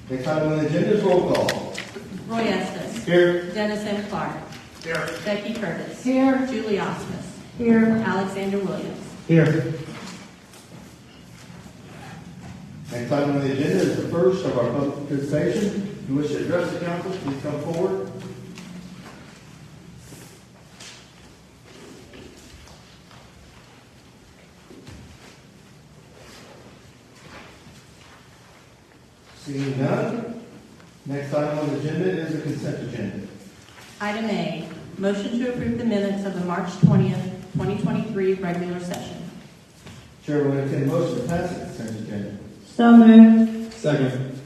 Next item on the agenda is roll call. Roy Estes. Here. Dennis M. Clark. Here. Becky Curtis. Here. Julie Osmus. Here. Alexander Williams. Here. Next item on the agenda is the first of our public participation. If you wish to address the council, please come forward. Seeing none, next item on the agenda is the consent agenda. Item A, motion to approve the minutes of the March 20th, 2023 regular session. Chair will entertain a motion to pass the consent agenda. So moved. Second.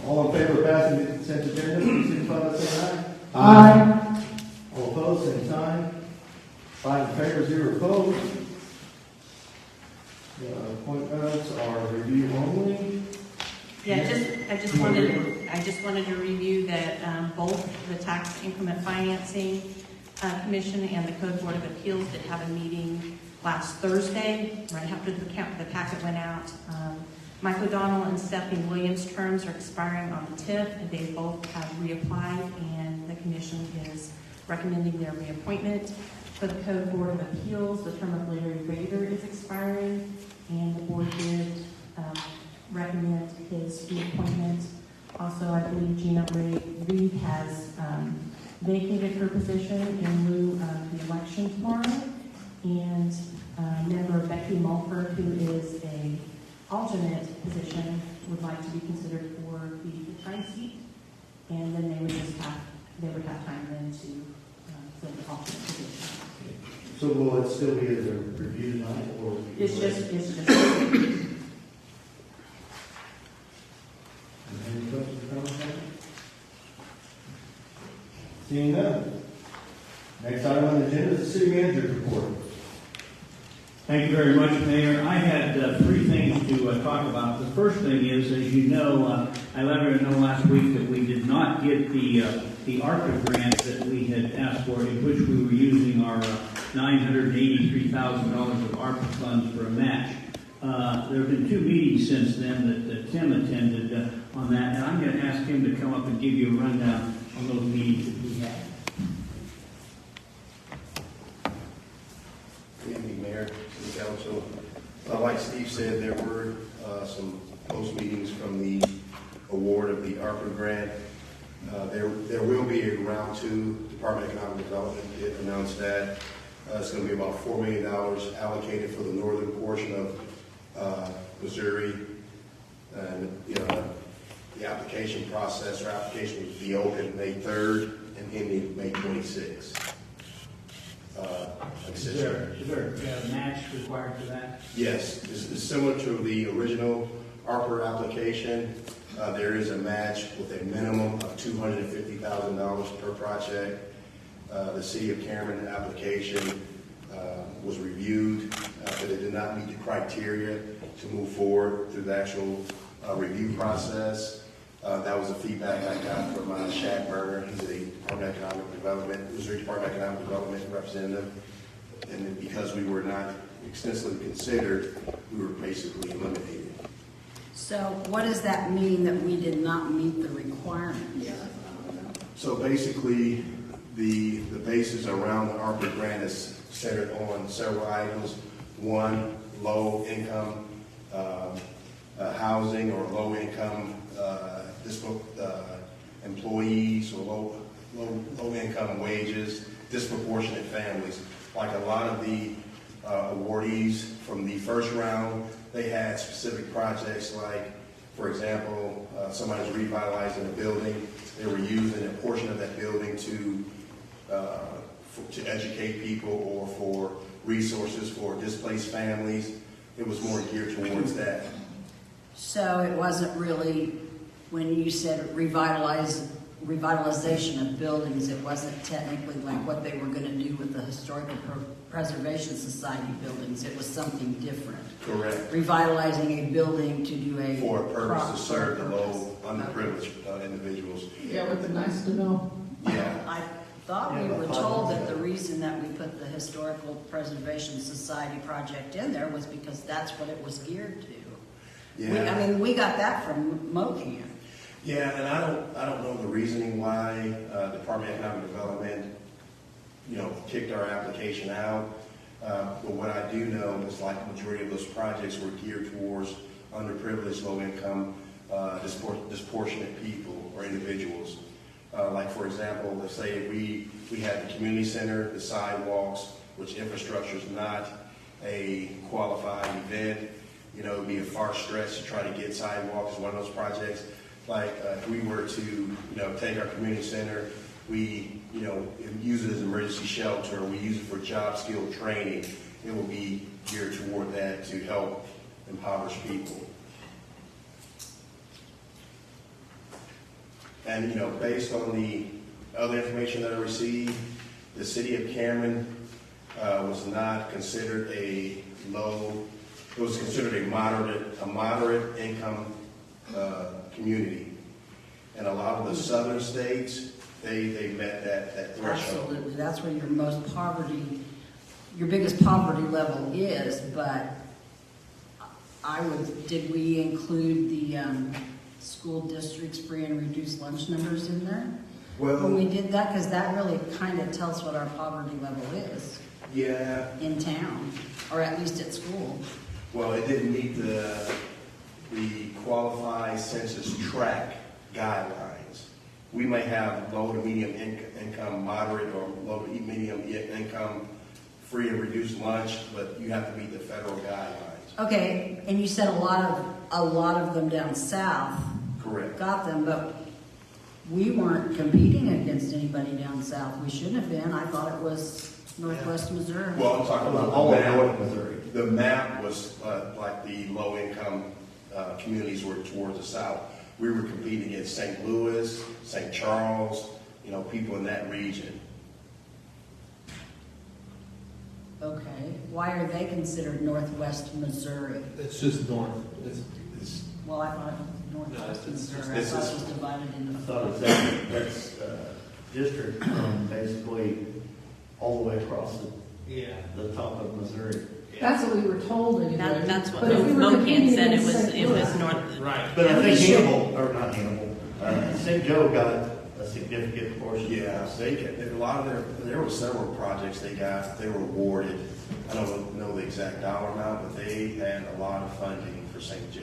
All in favor of passing the consent agenda, please signify by saying aye. Aye. All opposed, same sign. 5 in favor, 0 opposed. The appointments are review only. Yeah, I just wanted to review that both the Tax Increment Financing Commission and the Code Board of Appeals did have a meeting last Thursday, right after the packet went out. Mike O'Donnell and Stephanie Williams' terms are expiring on the 10th, and they both have reapplied, and the commission is recommending their reappointment. For the Code Board of Appeals, the term of Larry Rader is expiring, and the board did recommend his reappointment. Also, I believe Gina Reed has vacated her position in lieu of the election tomorrow, and member Becky Mulford, who is a alternate position, would like to be considered for the full-time seat, and then they would have time then to fill the alternate position. So will it still be as a review night, or? It's just. Any questions or comments? Seeing none. Next item on the agenda is the city manager's report. Thank you very much, Mayor. I had 3 things to talk about. The first thing is, as you know, I let her know last week that we did not get the ARPA grant that we had asked for, in which we were using our $983,000 of ARPA funds for a match. There have been 2 meetings since then that Tim attended on that, and I'm going to ask him to come up and give you a rundown on those meetings that we had. Good evening, Mayor, City Council. Like Steve said, there were some post meetings from the award of the ARPA grant. There will be a round 2. Department of Economic Development did announce that. It's going to be about $4 million allocated for the northern portion of Missouri. And the application process or application will be open May 3rd and ending May 26th. Is there a match required for that? Yes, this is similar to the original ARPA application. There is a match with a minimum of $250,000 per project. The City of Cameron application was reviewed, but it did not meet the criteria to move forward through the actual review process. That was the feedback I got from Shad Berger. He's a Department of Economic Development, Missouri Department of Economic Development representative. And because we were not extensively considered, we were basically eliminated. So what does that mean that we did not meet the requirements? So basically, the basis around the ARPA grant is centered on several items. One, low income housing or low income employees or low income wages, disproportionate families. Like a lot of the awardees from the first round, they had specific projects like, for example, somebody's revitalizing a building. They were using a portion of that building to educate people or for resources for displaced families. It was more geared towards that. So it wasn't really, when you said revitalization of buildings, it wasn't technically like what they were going to do with the Historical Preservation Society buildings. It was something different. Correct. Revitalizing a building to do a... For a purpose to serve the low, underprivileged individuals. Yeah, it would be nice to know. Yeah. I thought we were told that the reason that we put the Historical Preservation Society project in there was because that's what it was geared to. Yeah. We got that from MOCAN. Yeah, and I don't know the reasoning why Department of Economic Development, kicked our application out. But what I do know is like the majority of those projects were geared towards underprivileged, low-income, disproportionate people or individuals. Like for example, let's say we had the community center, the sidewalks, which infrastructure is not a qualified event. It would be a far stretch to try to get sidewalks. One of those projects, like if we were to, take our community center, we, use it as an emergency shelter, we use it for job skill training, it will be geared toward that to help impoverish people. And, based on the other information that I received, the city of Cameron was not considered it was considered a moderate income community. And a lot of the southern states, they met that threshold. Absolutely, that's where your biggest poverty level is, but did we include the school districts free and reduced lunch numbers in there? Well, When we did that, because that really kind of tells what our poverty level is yeah. in town, or at least at school. Well, it didn't meet the qualified census tract guidelines. We may have low to medium income, moderate, or low to medium income, free and reduced lunch, but you have to meet the federal guidelines. Okay, and you said a lot of them down south Correct. got them, but we weren't competing against anybody down south. We shouldn't have been. I thought it was Northwest Missouri. Well, I'm talking about All the of map. North Missouri. The map was like the low income communities were towards the south. We were competing against St. Louis, St. Charles, people in that region. Okay, why are they considered Northwest Missouri? It's just north. Well, I thought it was Northwest Missouri. I this thought is- it was divided I into. thought it was that's district from basically all the way across the top of Missouri. That's what we were told anyway. That's what But if we were MOCAN competing said, it against was, St. it was Louis- north. Right. But I And we think should- Hannibal, or not Hannibal, St. Joe got a significant portion. Yeah, a lot of there were several projects they were awarded. I don't know the exact dollar amount, but they had a lot of funding for St. Joe.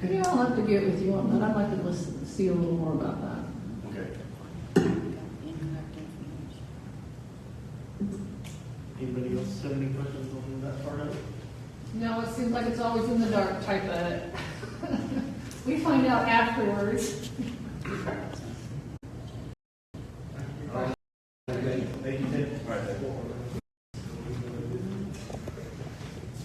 Yeah, I'll have to get with you on that. I'd like to listen, see a little more about that. Okay. Incorrect information. Anybody else have any questions on that part of it? No, it seems like it's always in the dark type of it. We find out afterwards. Thank you, Ted. All right,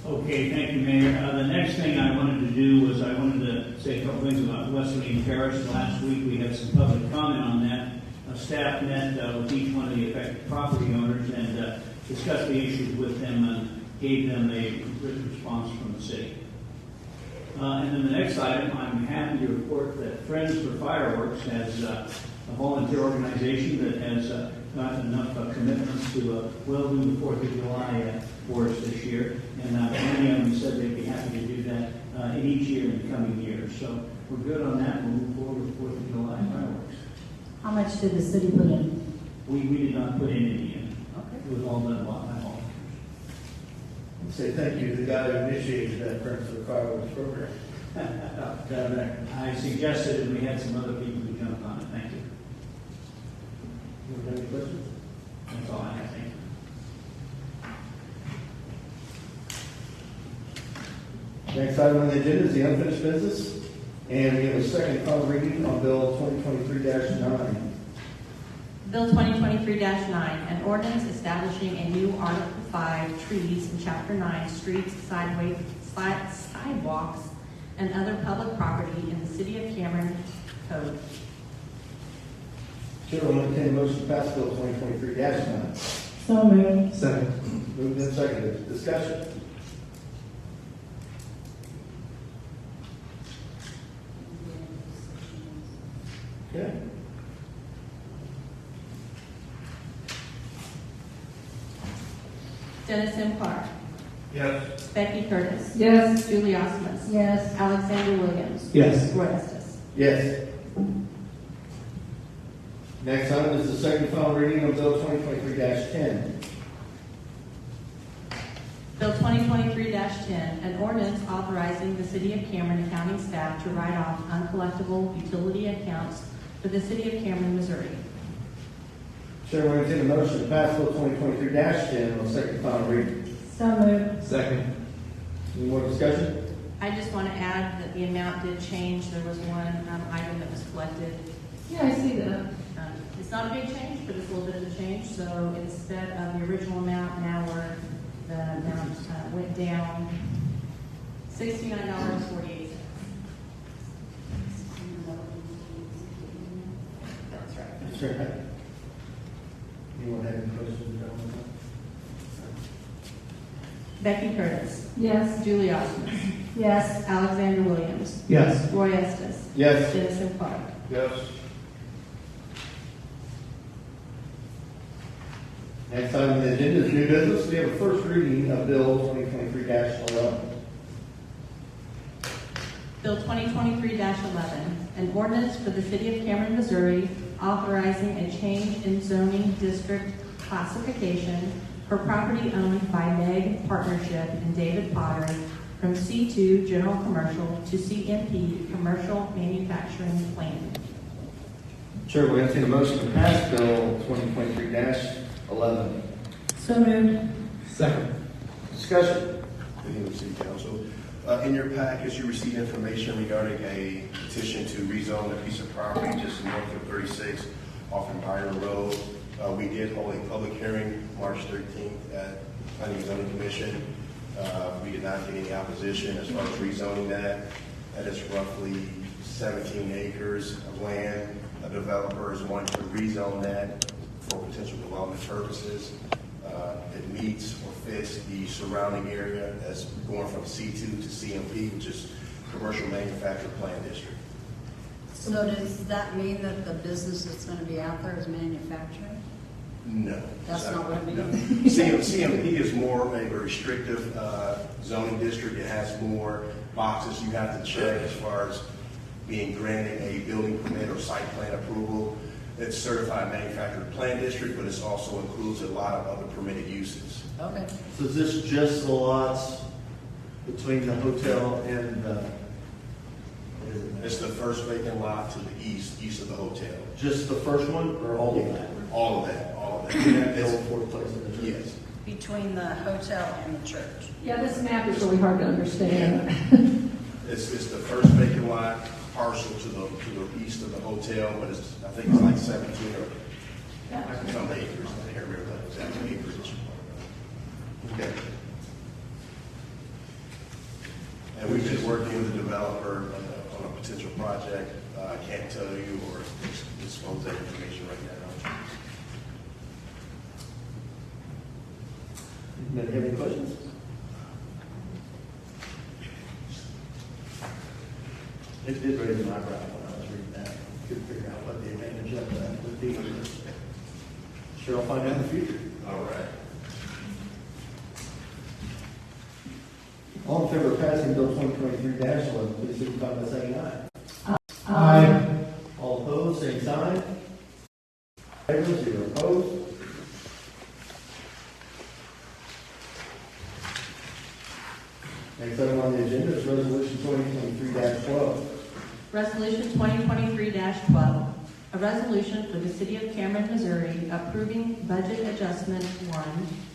Okay, thank you, Mayor. The next thing I wanted to do was I wanted to say a couple things about Wesleyan Terrace. Last week, we had some public comment on that. Staff met with each one of the affected property owners and discussed the issues with them and gave them a written response from the city. And then the next item, I'm happy to report that Friends for Fireworks has a volunteer organization that has gotten enough commitments to well do the 4th of July for us this year. And many of them said they'd be happy to do that in each year in the coming years. So we're good on that. We'll move forward with 4th of July fireworks. How much did the city put in? We did not put in any in. Okay. It was all done by volunteers. Say thank you to the guy who initiated that Friends for the Fireworks program. Down there. I suggested and we had some other people who jumped on it. Thank you. You have any questions? That's all I have. Thank you. Next item on the agenda is the unfinished business, and we have a second final reading on Bill 2023-9. Bill 2023-9, an ordinance establishing a new Article 5, trees in Chapter 9, streets, sidewalks, and other public property in the City of Cameron Code. Chair will entertain a motion to pass Bill 2023-9. So moved. Second. Moved and seconded. Discussion. Okay. Dennis M. Clark. Yes. Becky Curtis. Yes. Julie Osmond. Yes. Alexander Williams. Yes. Roy Estes. Yes. Next item is the second final reading of Bill 2023-10. Bill 2023-10, an ordinance authorizing the City of Cameron County staff to write off uncollectible utility accounts for the City of Cameron, Missouri. Chair will entertain a motion to pass Bill 2023-10 on second final reading. So moved. Second. Any more discussion? I just want to add that the amount did change. There was one item that was collected. Yeah, I see that. It's not a big change, but it's a little bit of a change. So instead of the original amount, now the amount went down $69.48. That's right. Sure. Anyone have any questions? Becky Curtis. Yes. Julie Osmond. Yes. Alexander Williams. Yes. Roy Estes. Yes. Dennis M. Clark. Yes. Next item on the agenda is new business. We have a first reading of Bill 2023-11. Bill 2023-11, an ordinance for the City of Cameron, Missouri, authorizing a change in zoning district classification for property owned by Meg Partnership and David Potter from C2 General Commercial to CMP Commercial Manufacturing Plan. Chair will entertain a motion to pass Bill 2023-11. So moved. Second. Discussion. Good evening, City Council. In your package, you received information regarding a petition to rezone a piece of property just north of 36 off of Byron Road. We did hold a public hearing March 13th at Planning and Zoning Commission. We did not get any opposition as far as rezoning that. That is roughly 17 acres of land. A developer is wanting to rezone that for potential development purposes. It meets or fits the surrounding area as going from C2 to CMP, which is Commercial Manufacturing Plan District. So does that mean that the business that's going to be out there is manufacturing? No. That's not what it No. means. CMP is more of a restrictive zoning district. It has more boxes you have to check as far as being granted a building permit or site plan approval. It's certified manufactured plan district, but it also includes a lot of other permitted uses. Okay. So is this just the lots between the hotel and the, what is it? It's the first vacant lot to the east of the hotel. Just the first one or all of that? All of that, all of You have that. the old fourth place in the church? Yes. Between the hotel and the church. Yeah, this map is really hard to understand. It's the first vacant lot parcel to the east of the hotel, but it's, I think it's like 17 or some acres. I can't remember that exact acreage. Okay. And we've been working with the developer on a potential project. I can't tell you or disclose that information right now. Anybody have any questions? It did raise my eyebrow when I was reading that. Couldn't figure out what the advantage of that would be. Sure, I'll find out in the future. All right. All in favor of passing Bill 2023-11, please signify by saying aye. Aye. All opposed, same sign. Favor, 0 opposed. Next item on the agenda is Resolution 2023-12. Resolution 2023-12, a resolution for the City of Cameron, Missouri, approving budget adjustment 1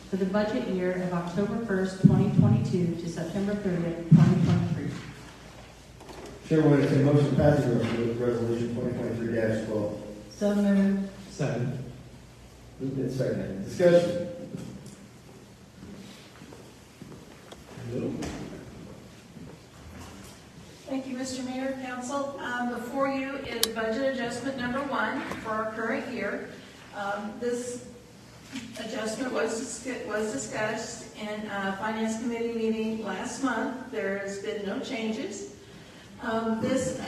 for the budget year of October 1st, 2022 to September 30th, 2023. Chair will entertain a motion to pass the Resolution 2023-12. So moved. Second. Moved and seconded. Discussion. Thank you, Mr. Mayor, Council. Before you is budget adjustment number 1 for our current year. This adjustment was discussed in Finance Committee meeting last month. There has been no changes. This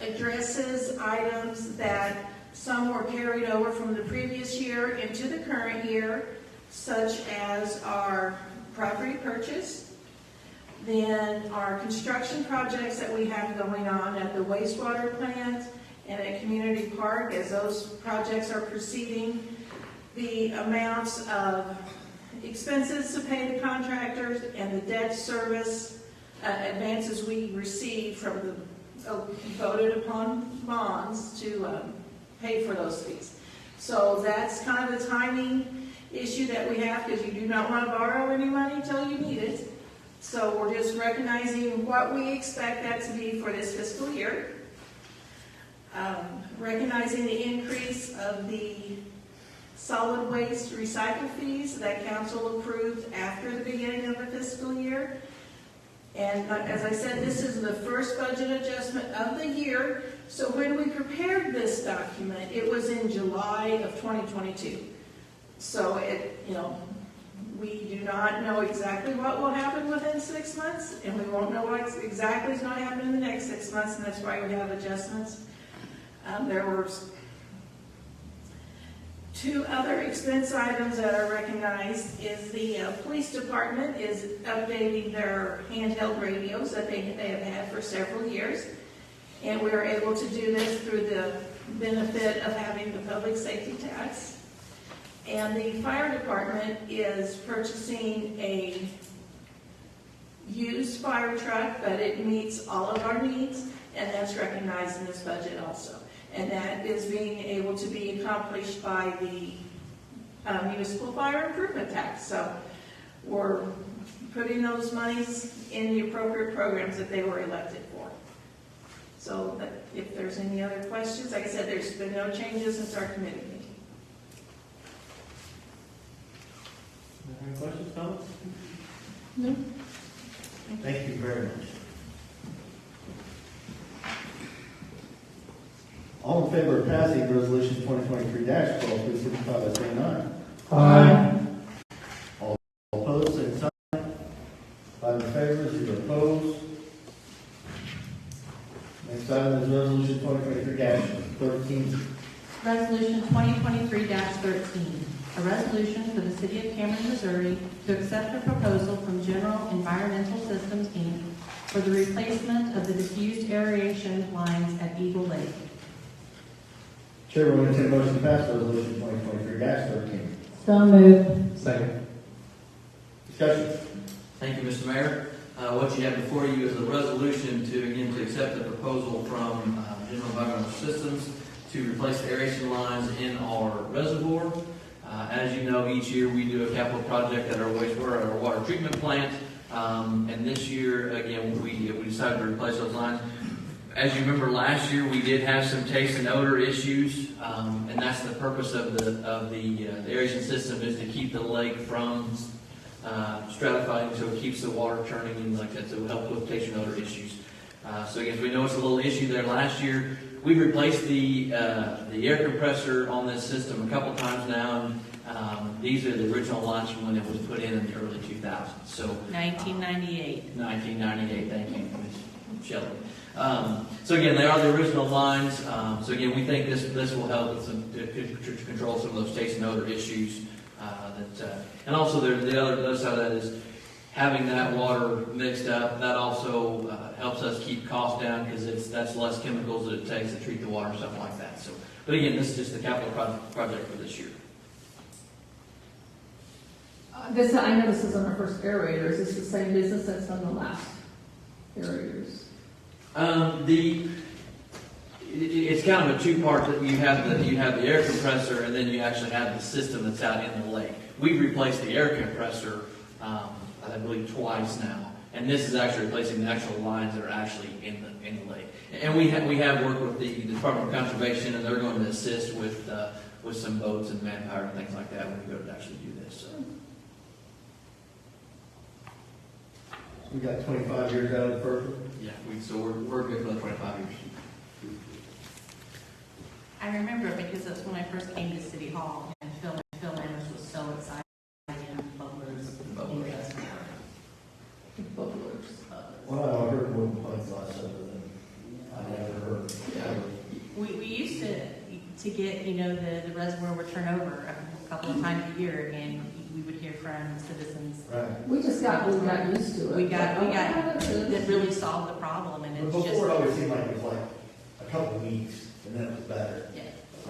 addresses items that some were carried over from the previous year into the current year. such as our property purchase, then our construction projects that we have going on at the wastewater plant and at Community Park, as those projects are proceeding, the amounts of expenses to pay the contractors and the debt service advances we receive from the voted upon bonds to pay for those fees. So that's kind of the timing issue that we have, because you do not want to borrow any money until you need it. So we're just recognizing what we expect that to be for this fiscal year. Recognizing the increase of the solid waste recycle fees that council approved after the beginning of the fiscal year. And as I said, this is the first budget adjustment of the year. So when we prepared this document, it was in July of 2022. So we do not know exactly what will happen within 6 months, and we won't know what exactly is going to happen in the next 6 months, and that's why we have adjustments. There were 2 other expense items that are recognized. Is the police department is updating their handheld radios that they have had for several years, and we are able to do this through the benefit of having the public safety tax. And the fire department is purchasing a used fire truck, but it meets all of our needs, and that's recognized in this budget also. And that is being able to be accomplished by the municipal fire improvement tax. So we're putting those monies in the appropriate programs that they were elected for. So if there's any other questions, like I said, there's been no changes since our committee meeting. Any questions, comments? No. Thank you very much. All in favor of passing resolution 2023-12, please signify by saying aye. Aye. All opposed, same sign. 5 in favor, 0 opposed. Next item is resolution 2023-13. Resolution 2023-13, a resolution for the City of Cameron, Missouri to accept a proposal from General Environmental Systems, Inc. for the replacement of the diffused aeration lines at Eagle Lake. Chair will entertain a motion to pass resolution 2023-13. So moved. Second. Discussion. Thank you, Mr. Mayor. What you have before you is a resolution to accept the proposal from General Environmental Systems to replace the aeration lines in our reservoir. As you know, each year we do a capital project at our water treatment plant. And this year, again, we decided to replace those lines. As you remember, last year we did have some taste and odor issues, and that's the purpose of the aeration system, is to keep the lake from stratifying, so it keeps the water turning and like that, to help with taste and odor issues. So again, we know it's a little issue there. Last year we replaced the air compressor on this system a couple times now, and these are the original lines from when it was put in the early 2000s. So 1998. 1998. Thank you, Ms. Shelley. So again, they are the original lines. So again, we think this will help with to control some of those taste and odor issues. And also the other side of that is having that water mixed up. That also helps us keep costs down, because that's less chemicals that it takes to treat the water, stuff like that. So, but again, this is just the capital project for this year. I know this is on our first aerator. Is this the same business that's on the last aerators? It's kind of a two-part. That you have the air compressor, and then you actually have the system that's out in the lake. We've replaced the air compressor, I believe, twice now, and this is actually replacing the actual lines that are actually in the lake. And we have worked with the Department of Conservation, and they're going to assist with some boats and manpower and things like that when we go to actually do this. So. We got 25 years out of the first one. Yeah, so we're good for the 25 years. I remember it because that's when I first came to City Hall, and Phil Anderson was so excited. And bubblers. Well, I heard more complaints last summer than I never heard. Yeah. We used to get, the reservoir would turn over a couple of times a year, and we would hear from citizens. Right. We got used to it. It really solved the problem, and But it's before, it just, always seemed like it was like a couple weeks, and then it was better. yeah.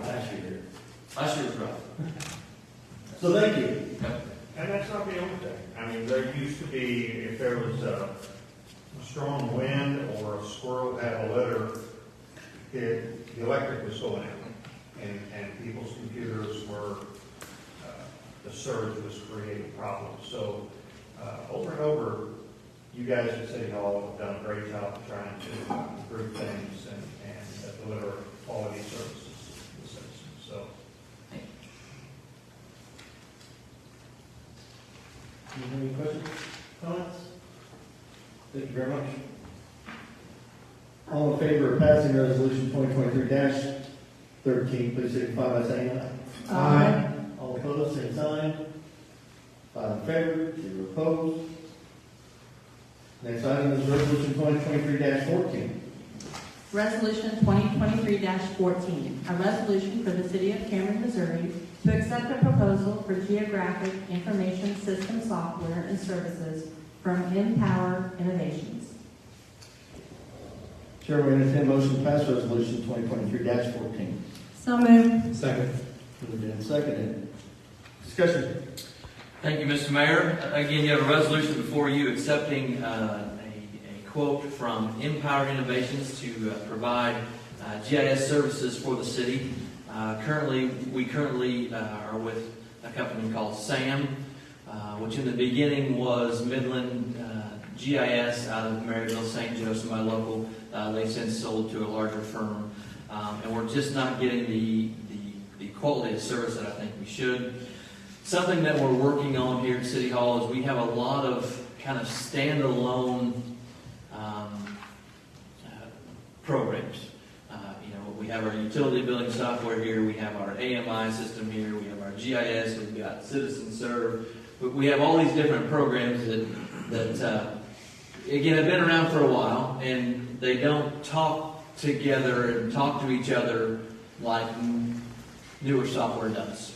Last year. Last year was rough. So thank you. And that's not the only thing. I mean, there used to be, if there was a strong wind or a squirrel had a litter, the electric was going out. And people's computers were, the surge was creating problems. So, over and over, you guys at City Hall have done a great job of trying to improve things and deliver quality services to the citizens. So, Any questions, comments? Thank you very much. All in favor of passing resolution 2023-13, please signify by saying aye. Aye. All opposed, same sign. 5 in favor, 0 opposed. Next item is resolution 2023-14. Resolution 2023-14, a resolution for the City of Cameron, Missouri to accept a proposal for geographic information system software and services from Empower Innovations. Chair will entertain a motion to pass resolution 2023-14. So moved. Second. Moved and seconded. Discussion. Thank you, Mr. Mayor. Again, you have a resolution before you accepting a quote from Empower Innovations to provide GIS services for the city. We currently are with a company called SAM, which in the beginning was Midland GIS out of Maryville, St. Joseph, my local. They've since sold to a larger firm, and we're just not getting the quality of service that I think we should. Something that we're working on here at City Hall is we have a lot of kind of standalone programs. We have our utility billing software here, we have our AMI system here, we have our GIS, we've got Citizen Serve, but we have all these different programs that again, have been around for a while, and they don't talk together and talk to each other like newer software does.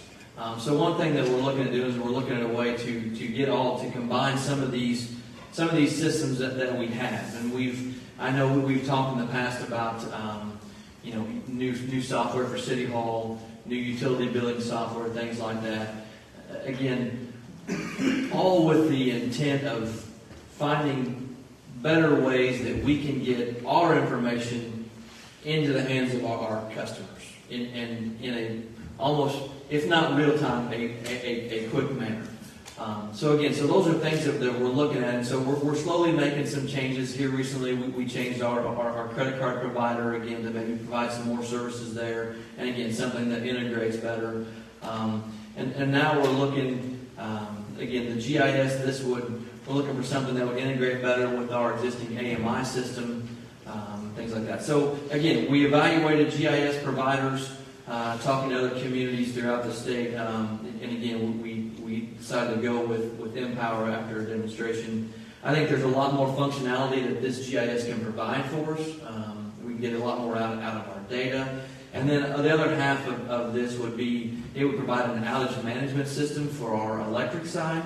So one thing that we're looking at doing is we're looking at a way to combine some of these systems that we have, and I know we've talked in the past about new software for City Hall, new utility billing software, things like that. Again, all with the intent of finding better ways that we can get our information into the hands of our customers in a almost, if not real time, a quick manner. So those are things that we're looking at, and so we're slowly making some changes here. Recently, we changed our credit card provider again to maybe provide some more services there, and again something that integrates better. And now we're looking again the GIS. We're looking for something that would integrate better with our existing AMI system, things like that. So again, we evaluated GIS providers, talking to other communities throughout the state, and again, we decided to go with Empower after a demonstration. I think there's a lot more functionality that this GIS can provide for us. We can get a lot more out of our data. And then the other half of this would be, it would provide an outage management system for our electric side.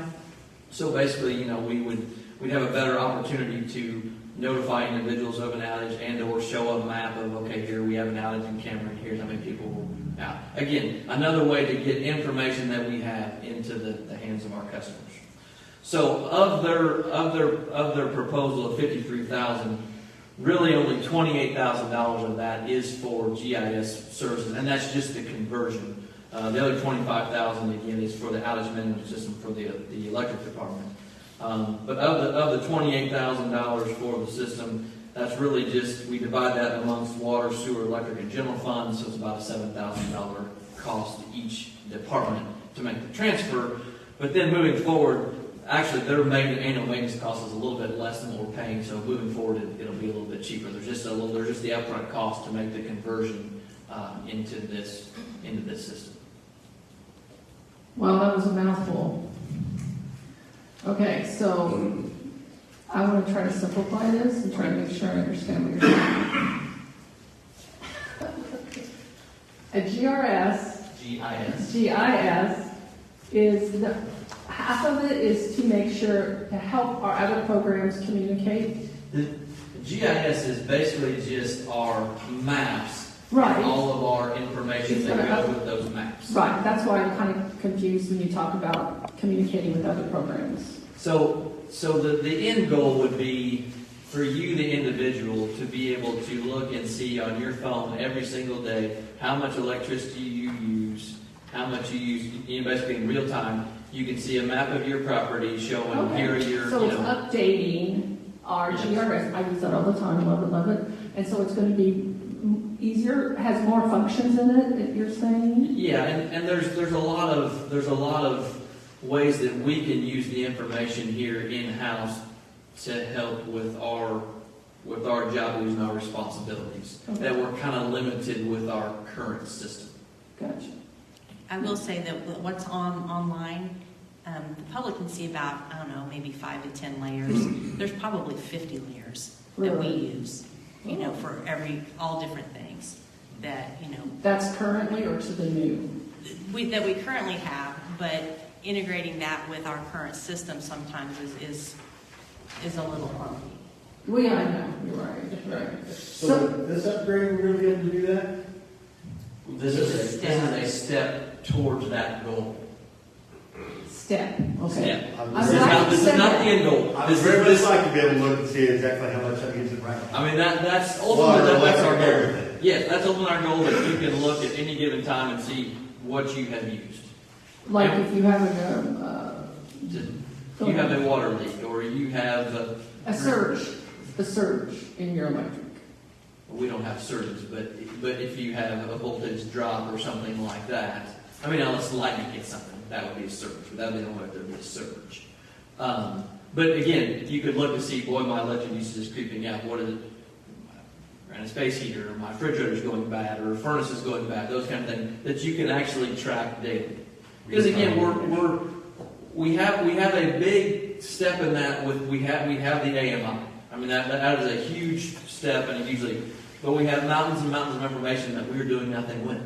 So basically, we'd have a better opportunity to notify individuals of an outage and or show a map of, okay, here we have an outage in Cameron, here's how many people were out. Again, another way to get information that we have into the hands of our customers. So of their proposal of $53,000, really only $28,000 of that is for GIS services, and that's just the conversion. The other $25,000 again is for the outage management system for the electric department. But of the $28,000 for the system, that's really just, we divide that amongst water, sewer, electric, and general funds, so it's about a $7,000 cost to each department to make the transfer. But then moving forward, actually their annual maintenance cost is a little bit less than what we're paying, so moving forward it'll be a little bit cheaper. There's just the upfront cost to make the conversion into this system. Well, that was a mouthful. Okay, so I want to try to simplify this and try to make sure I understand what you're saying. A GIS is, half of it is to make sure, to help our other programs communicate. The GIS is basically just our maps. Right. And all of our information It's that gonna goes have- with those maps. Right, that's why I'm kind of confused when you talk about communicating with other programs. So the end goal would be for you, the individual, to be able to look and see on your phone every single day how much electricity you use, how much you use, basically in real time. You can see a map of your property showing here are your, So it's updating our GRS, I use that all the time, love it. And so it's going to be easier, has more functions in it, that you're saying? Yeah, and there's a lot of ways that we can use the information here in-house to help with our job duties and our responsibilities Okay. that we're kind of limited with our current system. Gotcha. I will say that what's online, the public can see about, I don't know, maybe 5 to 10 layers. There's probably 50 layers that we Really? use, for all different things that, That's currently or to the new? that we currently have, but integrating that with our current system sometimes is a little clunky. Well, yeah, I know, you're right. So this upgrade, we're gonna be able to do that? This is a step towards that goal. Step, okay. Step. I'm I'm This is glad not, you this is said not that. the end goal. I would This very is much this. like to be able to look and see exactly how much I'm using right now. I mean, that's Water, ultimately that's our electric, goal. everything. Yes, that's ultimately our goal, that you can look at any given time and see what you have used. Like if you have You have a water leak, or you have a surge in your electric. we don't have surges, but if you have a voltage drop or something like that, I mean, unless lightning hits something, that would be a surge. Without the only way there'd be a surge. But again, you could look to see, boy, my electric usage is creeping up. What is it? I ran a space heater, or my refrigerator's going bad, or a furnace is going bad. Those kind of things that you can actually track daily. Because again, we have a big step in that. We have the AMI. I mean, that is a huge step, and but we have mountains and mountains of information that we're doing nothing with.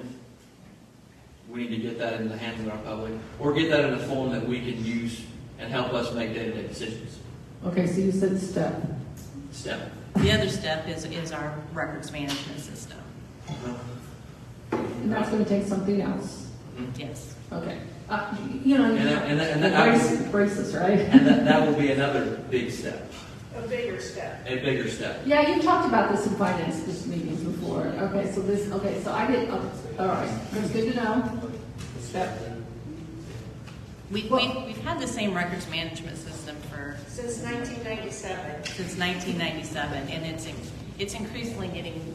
We need to get that in the hands of our public, or get that in a form that we can use and help us make day-to-day decisions. Okay, so you said step. Step. The other step is our records management system. And that's going to take something else. Yes. Okay. And Braces, right? And that will be another big step. A bigger step. A bigger step. Yeah, you talked about this in finance meetings before. Okay, so I didn't, all right, that's good to know. Step. We've had the same records management system Since 1997. since 1997, and it's increasingly getting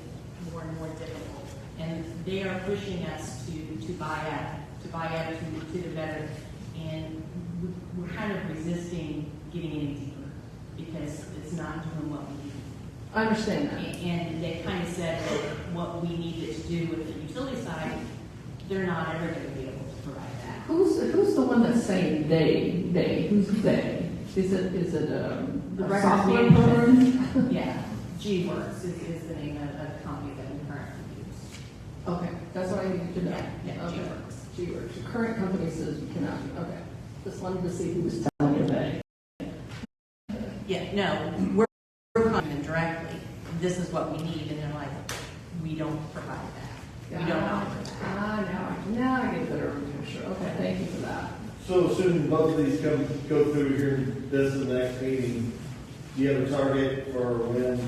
more and more difficult. And they are pushing us to buy up to the better, and we're kind of resisting getting any deeper because it's not doing what we need. I understand that. And they kind of said that what we needed to do with the utility side, they're not ever going to be able to provide that. Who's the one that's saying they? Who's they? Is it The a records software management. program? Yeah, G-Works is the name of the company that we currently use. Okay, that's what I needed to know. Yeah, Okay. G-Works. G-Works. Your current company says you cannot, okay. Just wanted to see who was telling you that. Yeah, no, we're calling them directly. This is what we need, and they're like, we don't provide that. We don't offer that. Now I get a better picture. Okay, thank you for that. So assuming both of these go through here, this and the next meeting, do you have a target for when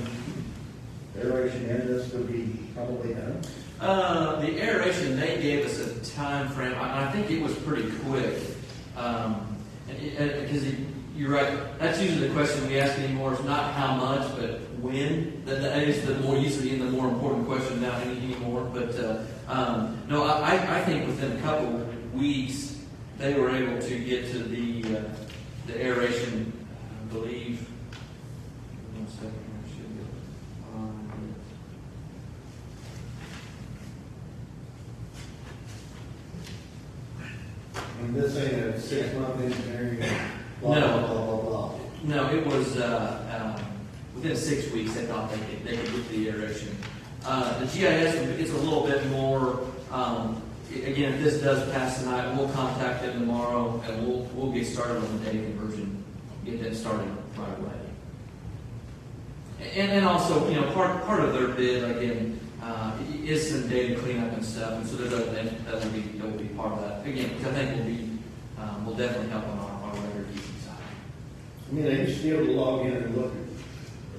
aeration in this would be probably done? The aeration, they gave us a time frame. I think it was pretty quick. Because you're right. That's usually the question we ask anymore. It's not how much, but when. That is the more usually the more important question now anymore. But no, I think within a couple weeks they were able to get to the aeration. I believe. One second, I should get. And this ain't a 6-month engineering, blah, No. blah, blah, blah, blah. No, it was within 6 weeks. They thought they could get the aeration. The GIS, it's a little bit more again, if this does pass tonight, we'll contact them tomorrow, and we'll get started on the data conversion, get that started right away. And also, you know, part of their bid, again, is some data cleanup and stuff, and so that will be part of that. Again, which I think will definitely help on our record keeping side. I mean, I used to be able to log in and look at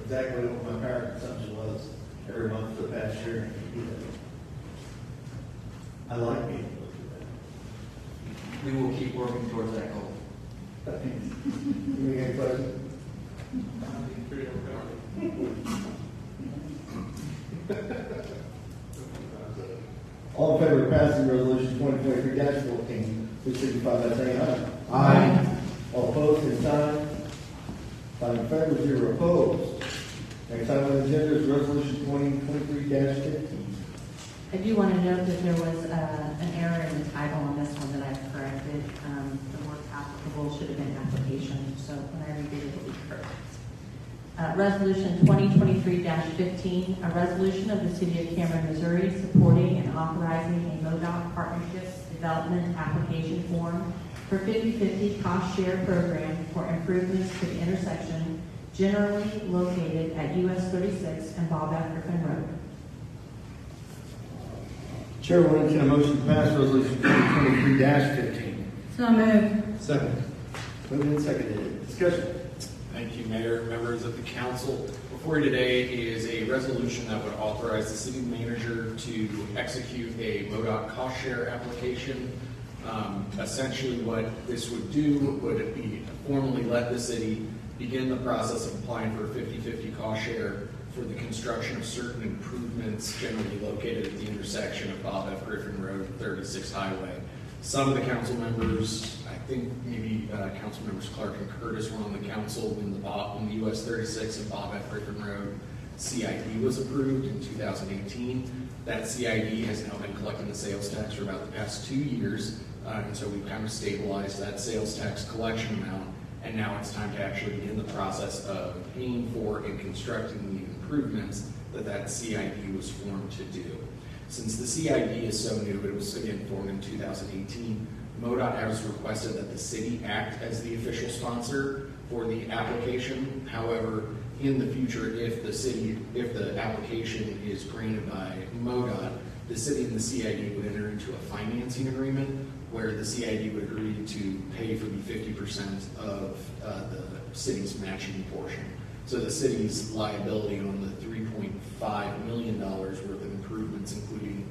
exactly what my power consumption was every month for the past year. I like being able to look at that. We will keep working towards that goal. Any questions? All in favor of passing resolution 2023-14, please signify by saying aye. Aye. All opposed, same sign. 5 in favor, 0 opposed. Next item on the agenda is resolution 2023-15. I do want to note that there was an error in the title on this one that I've corrected. The word applicable should have been application, so when I read it, it'll be correct. Resolution 2023-15, a resolution of the City of Cameron, Missouri, supporting and authorizing a MoDOT Partnerships Development Application Form for 50/50 cost share program for improvements to the intersection generally located at US 36 and Bob F. Griffin Road. Chair will entertain a motion to pass resolution 2023-15. So moved. Second. Moved and seconded. Discussion. Thank you, Mayor, members of the council. Before you today is a resolution that would authorize the city manager to execute a MoDOT cost share application. Essentially what this would do would be formally let the city begin the process of applying for a 50/50 cost share for the construction of certain improvements generally located at the intersection of Bob F. Griffin Road, 36 Highway. Some of the council members, I think maybe council members Clark and Curtis were on the council when the US 36 and Bob F. Griffin Road CID was approved in 2018. That CID has now been collecting the sales tax for about the past 2 years, and so we've kind of stabilized that sales tax collection amount, and now it's time to actually begin the process of paying for and constructing the improvements that CID was formed to do. Since the CID is so new, it was again formed in 2018, MoDOT has requested that the city act as the official sponsor for the application. However, in the future, if the application is granted by MoDOT, the city and the CID would enter into a financing agreement where the CID would agree to pay for the 50% of the city's matching portion. So the city's liability on the $3.5 million worth of improvements, including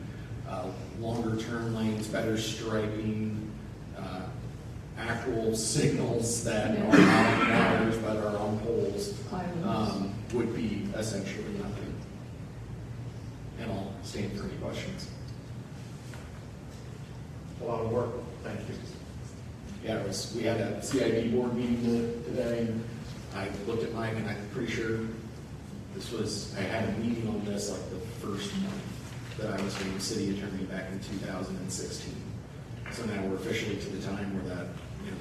longer turn lanes, better striping, actual signals that are not on wires but are on poles, would be essentially nothing. And I'll stand for any questions. A lot of work. Thank you. Yeah, we had a CID board meeting today, and I looked at Mike, and I'm pretty sure I had a meeting on this like the first month that I was named city attorney back in 2016. So now we're officially to the time where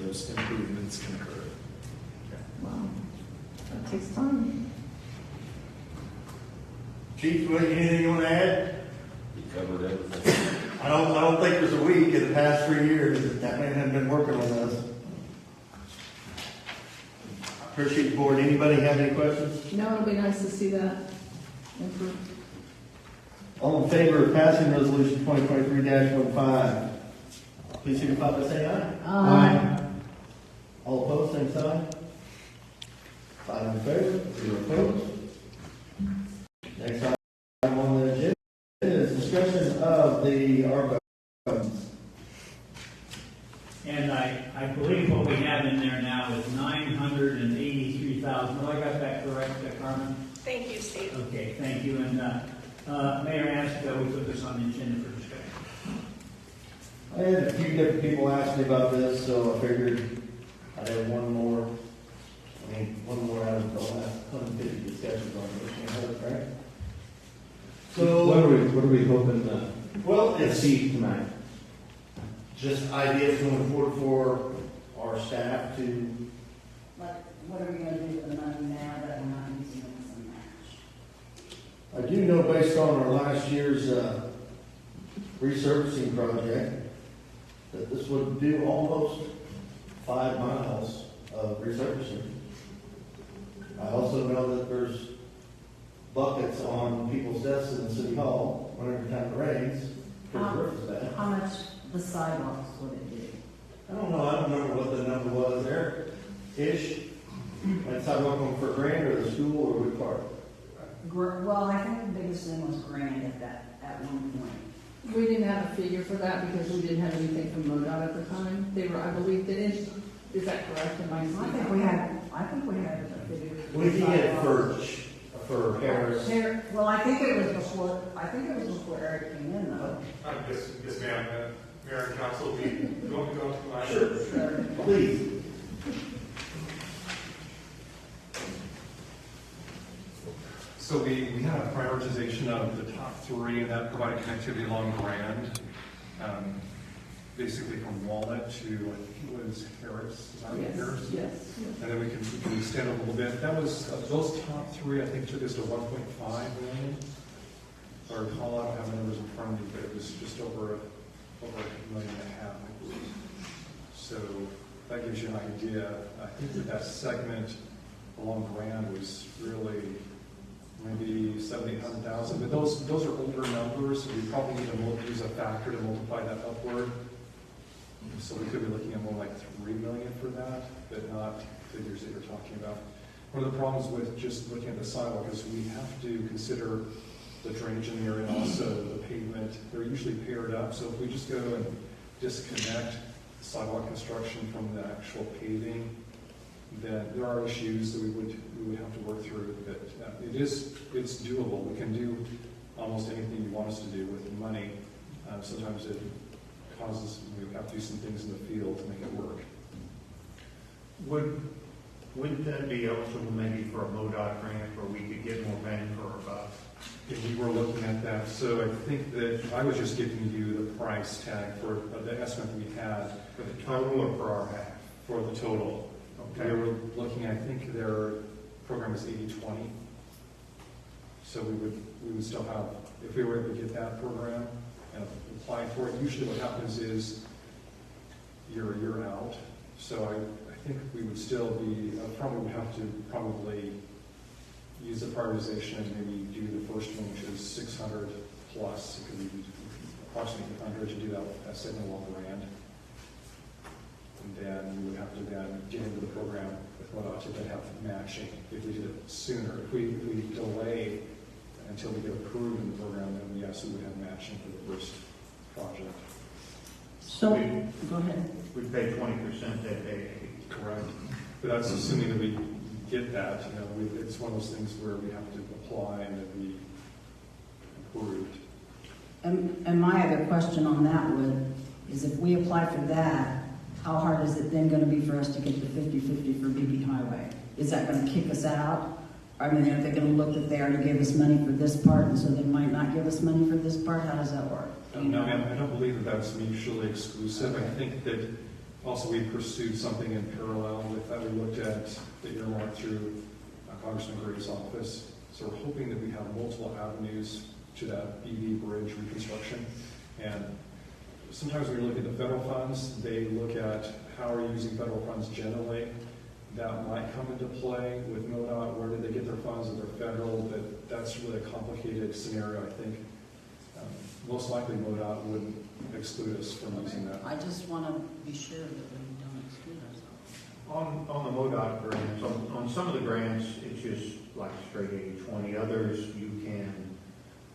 those improvements can occur. Wow, that takes time. Chief, anything you want to add? You covered everything. I don't think there's a week in the past 3 years that man hasn't been working on this. Appreciate the board. Anybody have any questions? No, it'll be nice to see that improve. All in favor of passing resolution 2023-15, please signify by saying aye. Aye. All opposed, same sign. 5 in favor, 0 opposed. Next item on the agenda is discussion of the ARPA funds. And I believe what we have in there now is $983,000. Have I got that correct, Carmen? Thank you, Steve. Okay, thank you. And Mayor asked we put this on the agenda for discussion. I had a few different people ask me about this, so I figured I'd have one more out of the last 150 discussions on this, right? So, What are we hoping well, to it's see tonight? just ideas going forward for our staff to, Like, what are we gonna do with the money now that we're not using it as a match? I do know based on our last year's resurfacing project, that this would do almost 5 miles of resurfacing. I also know that there's buckets on people's desks in the city hall whenever time it rains, because the roof is bad. How much the sidewalks would it do? I don't know, I don't remember what the number was there, ish. And sidewalk on for Grand or the school or Wood Park. Well, I think the biggest thing was Grand at one point. We didn't have a figure for that because we didn't have anything from MoDOT at the time. They were, I believe, is that correct? Am I I seeing think that? we had a figure. We can get for Harris. Well, I think it was before Eric came in though. Yes, ma'am. Mayor and council, we going to go to my. Sure, please. So we had a prioritization of the top 3, and that provided connectivity along Grand, basically from Walnut to, I think it was Harris. Is that right, Harris? Yes. And then we can extend a little bit. That was, those top 3, I think, took us to 1.5 million. If I recall, I don't have the numbers in front of me, but it was just over $1.5 million, I believe. So that gives you an idea. I think that segment along Grand was really maybe 700,000-800,000, but those are older numbers, so we probably need to use a factor to multiply that upward. So we could be looking at more like 3 million for that, but not figures that you're talking about. One of the problems with just looking at the sidewalk is we have to consider the drainage in the area and also the pavement. They're usually paired up, so if we just go and disconnect sidewalk construction from the actual paving, then there are issues that we would have to work through. But it's doable. We can do almost anything you want us to do with money. Sometimes it causes we have to do some things in the field to make it work. Wouldn't that be eligible maybe for a MoDOT grant where we could get more bang for our buck? If we were looking at that, so I think that I was just giving you the price tag for the estimate that we had. For the total or for our half? For the total. Okay. We were looking, I think their program is 80-20. So we would still have, if we were able to get that program and apply for it, usually what happens is you're a year out. So I think we would still be, probably would have to use the prioritization and maybe do the first one, which is 600 plus. It could be approximately 100 to do that segment along Grand. And then we would have to then get into the program with MoDOT to then have matching if we did it sooner. If we delay until we get approved in the program, then yes, we would have matching for the first project. So, go ahead. We pay 20%, they pay 80%. Correct. But that's assuming that we get that. It's one of those things where we have to apply and then be approved. And my other question on that is if we apply for that, how hard is it then going to be for us to get the 50/50 for BB Highway? Is that going to kick us out? I mean, are they going to look that they already gave us money for this part, and so they might not give us money for this part? How does that work? No, I don't believe that that's mutually exclusive. Okay. I think that also we pursued something in parallel with that. We looked at the earmark through Congressman Gray's office. So we're hoping that we have multiple avenues to that BB bridge reconstruction. And sometimes when you look at the federal funds, they look at how are you using federal funds generally. That might come into play with MoDOT. Where did they get their funds? If they're federal, but that's really a complicated scenario, I think. Most likely MoDOT wouldn't exclude us from using that. I just want to be sure that we don't exclude ourselves. On the MoDOT grants, on some of the grants, it's just like straight 80-20. Others, you can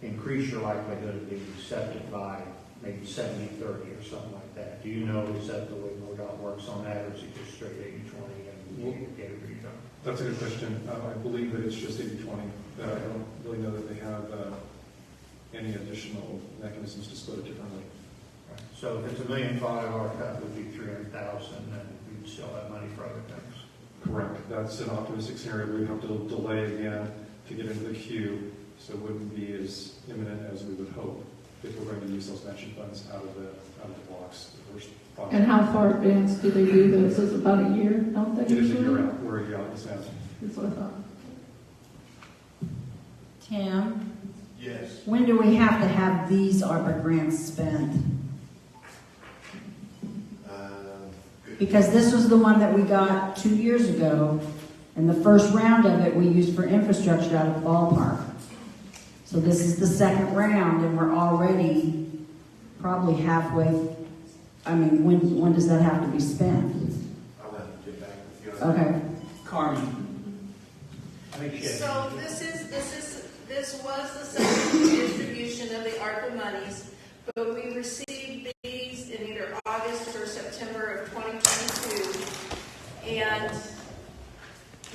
increase your likelihood of being accepted by maybe 70-30 or something like that. Do you know, is that the way MoDOT works on that, or is it just straight 80-20 and you get it redone? That's a good question. I believe that it's just 80-20. I don't really know that they have any additional mechanisms to split it differently. Right. So if it's $1.5 million, our cut would be $300,000, and we'd still have money for other things. Correct. That's an optimistic scenario. We'd have to delay again to get into the queue, so it wouldn't be as imminent as we would hope if we're going to use those matching funds out of the blocks. The first project. And how far advanced do they do this? Is it about a year, don't they? It is a usually? year out. We're a year out. That's what I thought. Tim, Yes. When do we have to have these ARPA grants spent? Because this was the one that we got 2 years ago, and the first round of it we used for infrastructure out of the ballpark. So this is the second round, and we're already probably halfway. I mean, when does that have to be spent? I'll have to get back with you. Okay. Carmen. I think she has- So this was the second distribution of the ARPA monies, but we received these in either August or September of 2022. And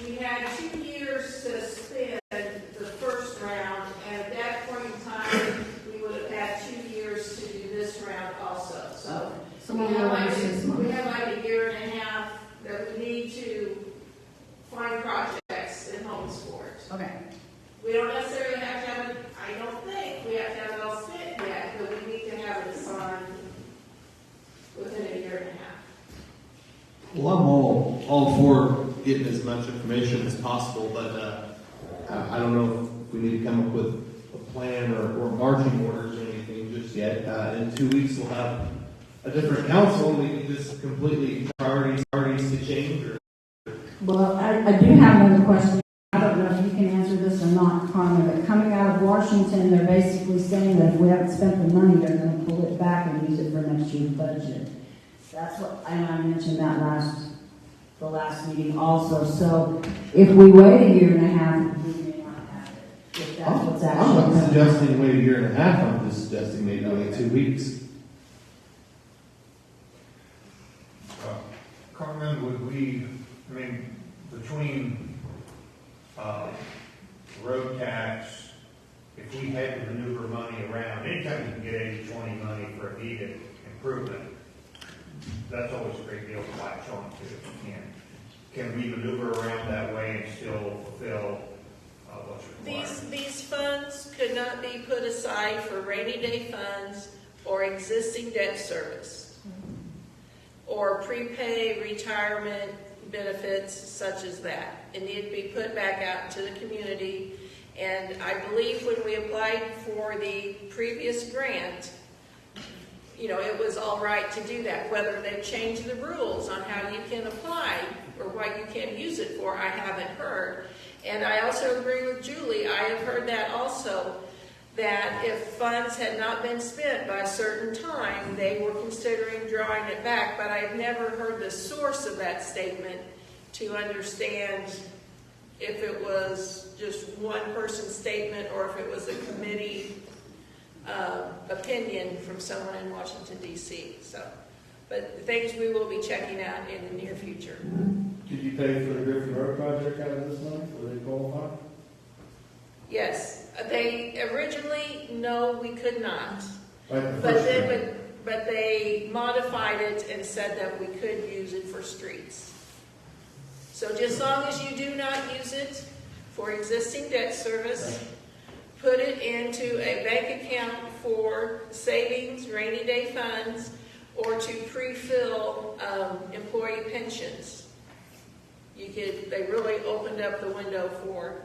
we had 2 years to spend the first round, and at that point in time, we would have had 2 years to do this round also. So So we we'll have wait like 6 months. a year and a half that we need to find projects in homes for it. Okay. We don't necessarily have to have it, I don't think we have to have it all spent yet, but we need to have it assigned within a year and a half. Well, I'm all for getting as much information as possible, but I don't know if we need to come up with a plan or marching orders or anything just yet. In 2 weeks, we'll have a different council, and we can just completely priorities to change. Well, I do have another question. I don't know if you can answer this or not, Carmen, but coming out of Washington, they're basically saying that if we haven't spent the money, they're going to pull it back and use it for next year's budget. That's what, and I mentioned that the last meeting also. So if we wait a year and a half, we may not have it, if that's what's I'm actually. not suggesting wait a year and a half, I'm just suggesting maybe wait 2 weeks. Carmen, would we, I mean, between road tax, if we had to maneuver money around, anytime you can get 80/20 money for a needed improvement, that's always a great deal to latch on to if you can. Can we maneuver around that way and still fulfill what's required? These funds could not be put aside for rainy day funds or existing debt service, or prepay retirement benefits such as that. It needed to be put back out into the community. And I believe when we applied for the previous grant, you know, it was all right to do that. Whether they've changed the rules on how you can apply or what you can use it for, I haven't heard. And I also agree with Julie. I have heard that also, that if funds had not been spent by a certain time, they were considering drawing it back. But I've never heard the source of that statement to understand if it was just one person's statement or if it was a committee opinion from someone in Washington, D.C. So, but things we will be checking out in the near future. Did you pay for the Griffin Road project out of this money? Were they qualified? Yes, they originally, no, we could not. Like the But first then, one? but they modified it and said that we could use it for streets. So just as long as you do not use it for existing debt service, put it into a bank account for savings, rainy day funds, or to pre-fill employee pensions. You could, they really opened up the window for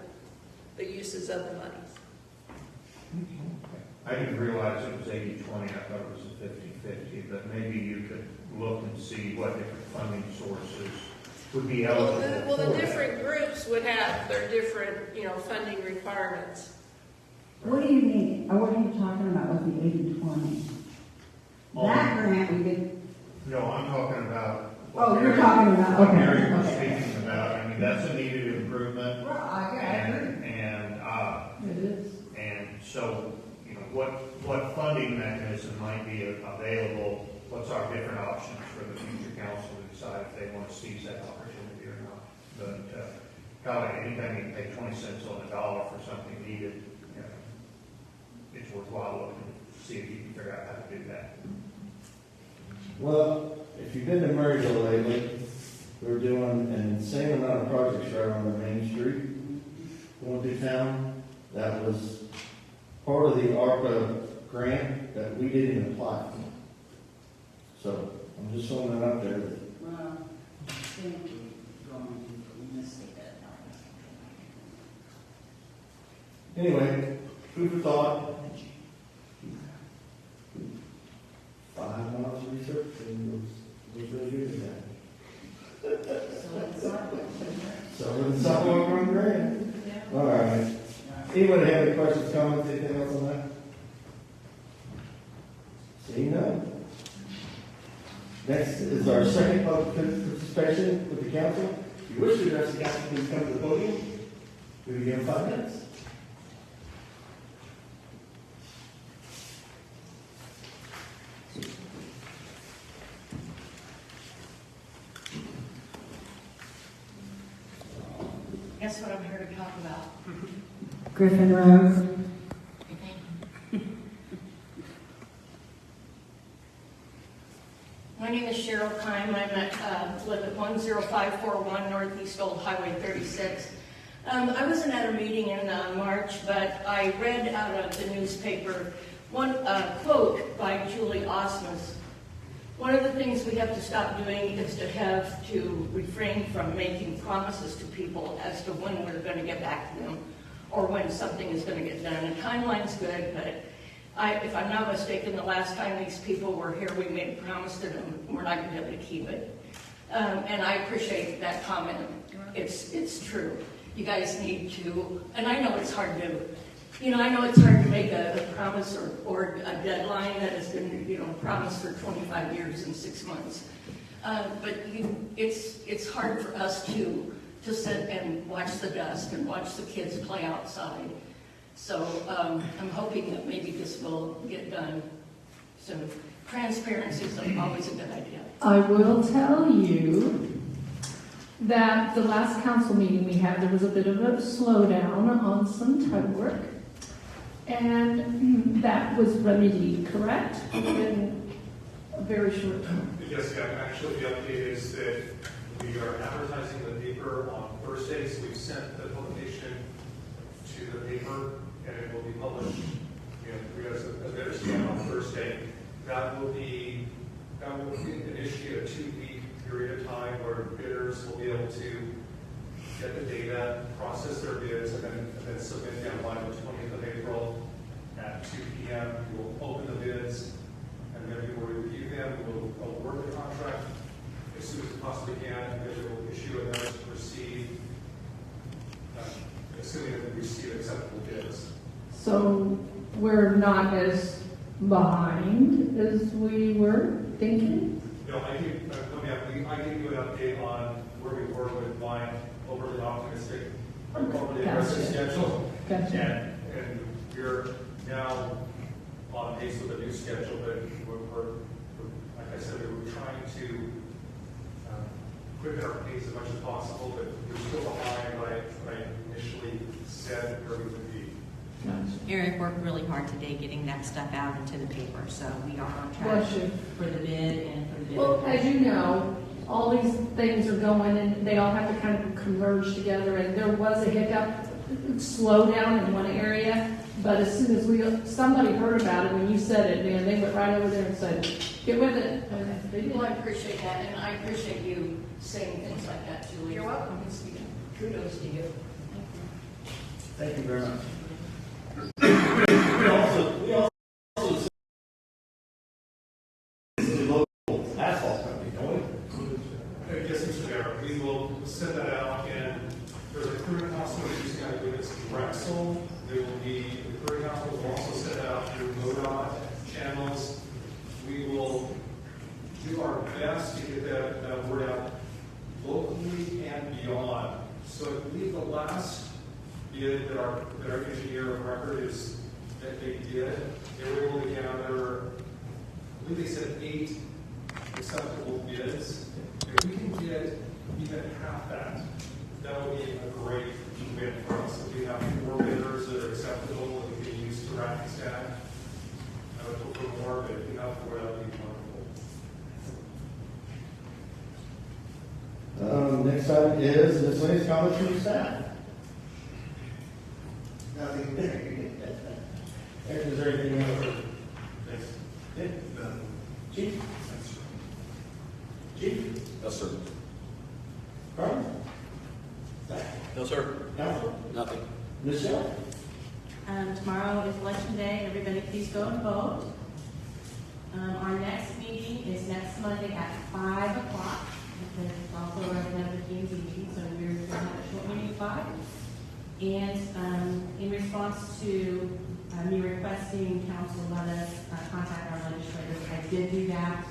the uses of the monies. I didn't realize it was 80/20, I thought it was a 50/50, but maybe you could look and see what different funding sources would be eligible Well, for the that. different groups would have their different, you know, funding requirements. What do you mean, or what are you talking about with the 80/20? That grant we did. No, I'm talking about. Oh, you're talking about, What okay, Mary was okay. speaking about, I mean, that's a needed improvement. Well, I agree. And, It is. and so, you know, what funding mechanism might be available? What's our different options for the future council to decide if they want to seize that opportunity or not? But, golly, anytime you can pay 20 cents on the dollar for something needed, you know, it's worthwhile looking to see if you can figure out how to do that. Well, if you've been to Maryville lately, we're doing an insane amount of projects right on the main street going through town. That was part of the ARPA grant that we didn't even apply for. So I'm just throwing that out there. Well, I think we're going to miss it. Anyway, Food for thought. 5 miles of research and was really good at that. So it's not $1 grand. All right. Anyone have any questions, comments, anything else on that? Seeing none. Next is our second public participation with the council. If you wish to address the council, please come to the podium. We begin in 5 minutes. Guess what I'm here to talk about? Griffin Road. My name is Cheryl Kime. I live at 10541 Northeast Old Highway 36. I wasn't at a meeting in March, but I read out of the newspaper one quote by Julie Osmus. One of the things we have to stop doing is to refrain from making promises to people as to when we're going to get back to them or when something is going to get done. And timeline's good, but if I'm not mistaken, the last time these people were here, we made a promise to them, we're not going to be able to keep it. And I appreciate that comment. It's true. You guys need to, and I know it's hard to, I know it's hard to make a promise or a deadline that has been, promised for 25 years and 6 months. But it's hard for us to sit and watch the dust and watch the kids play outside. So I'm hoping that maybe this will get done soon. Transparency is always a good idea. I will tell you that the last council meeting we had, there was a bit of a slowdown on some tug work. And that was remedied, correct? In a very short time. Yes, actually the update is that we are advertising the paper on Thursdays. We've sent the publication to the paper and it will be published, as a better stand on Thursday. That will initiate a 2-week period of time where bidders will be able to get the data, process their bids, and then submit them by the 20th of April at 2 p.m. We will open the bids, and then we will review them. We will award the contract as soon as we possibly can, and then we will issue a notice to proceed, assuming that we receive acceptable bids. So we're not as behind as we were thinking? No, I give you an update on where we were with my overly optimistic, overly aggressive schedule. Gotcha. And we're now on pace with a new schedule, but we're like I said, we were trying to quicken our pace as much as possible, but we're still behind what I initially said where we would be. Eric worked really hard today getting that stuff out into the paper, so we are on track Bless you. for the bid and for the bid. Well, as you know, all these things are going and they all have to kind of converge together, and there was a hiccup, slowdown in one area, but as soon as somebody heard about it, when you said it, man, they went right over there and said, get with it. And they did. Well, I appreciate that, and I appreciate you saying things like that, Julie. You're welcome. Kudos to you. Thank you very much. We also see local asphalt company, don't we? Yes, Mr. Mayor, we will send that out, and there's a clearing house we're using, I believe it's Drexel. There will be, the clearing house will also send out through MoDOT channels. We will do our best to get that word out locally and beyond. So I believe the last bid that our engineer of record is that they did, they were able to gather, I believe they said 8 acceptable bids. If we can get even half that, that would be a great win for us. If we have 4 bidders that are acceptable and we can use to rack and stack, I would hope for more, but if we have 4, that would be wonderful. Next item is miscellaneous comments from the staff. Nothing. Eric, is there anything else? Thanks. Yeah. Chief? Chief? No, sir. Carl? No, sir. Council? Nothing. Michelle? Tomorrow is election day. Everybody please go and vote. Our next meeting is next Monday at 5 o'clock. There's also another P&Z meeting, so we're going to have a short meeting at 5. And in response to me requesting council let us contact our legislators, I did do that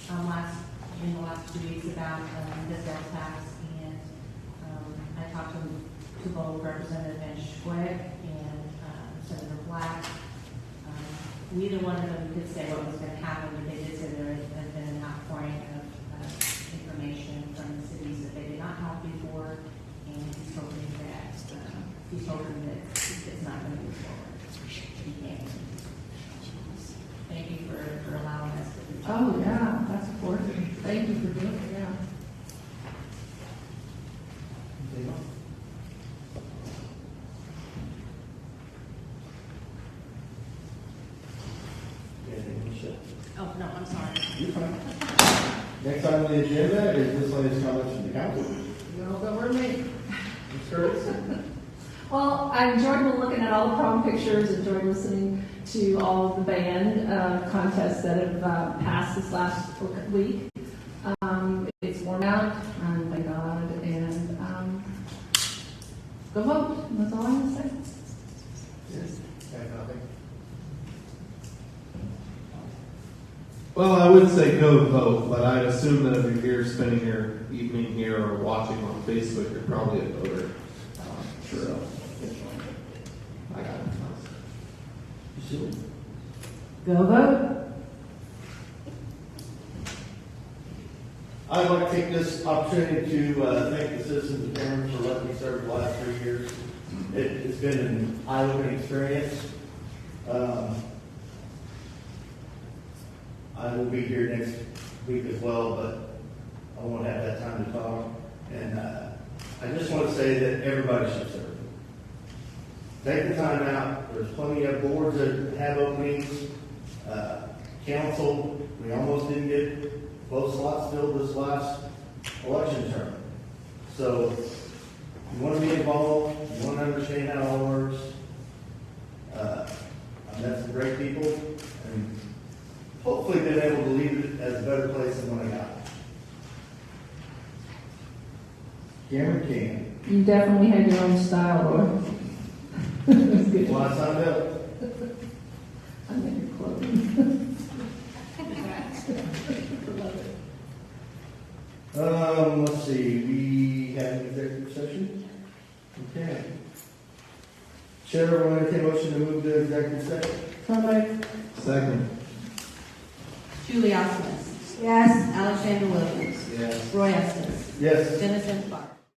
in the last 2 weeks about the sales tax, and I talked to both Representative Van Schweg and Senator Black. Neither one of them could say what was going to happen, but they did say there has been an outpouring of information from the cities that they did not have before, and he's hoping that it's not going to move forward. He can't. Thank you for allowing us to do that. Oh, yeah, that's important. Thank you for doing it, yeah. Oh, no, I'm sorry. You're fine. Next item on the agenda is miscellaneous comments from the council. No, that were me. Ms. Curtis? Well, I enjoyed looking at all the prom pictures, enjoyed listening to all of the band contests that have passed this last week. It's warm out, thank God, and go vote. That's all I'm going to say. Yes. Nothing. Well, I would say go vote, but I'd assume that if you're here spending your evening here or watching on Facebook, you're probably a voter. Sure. I got it. Go vote. I'd like to take this opportunity to thank the citizens of Cameron for letting me serve the last 3 years. It's been an eye-opening experience. I will be here next week as well, but I won't have that time to talk. And I just want to say that everybody should serve. Take the time out. There's plenty of boards that have openings. Council, we almost didn't get both slots filled this last election term. So you want to be involved, you want to understand how it all works. I've met some great people, and hopefully been able to leave it as a better place than when I got it. Cameron King. You definitely had your own style, Roy. That's good. Well, I signed up. I made your clothing. Let's see, we have an executive session. Okay. Chair, will entertain a motion to move to executive session. Second. Julie Osmond. Yes. Alexander Williams. Yes. Roy Estes. Yes. Dennis M. Clark.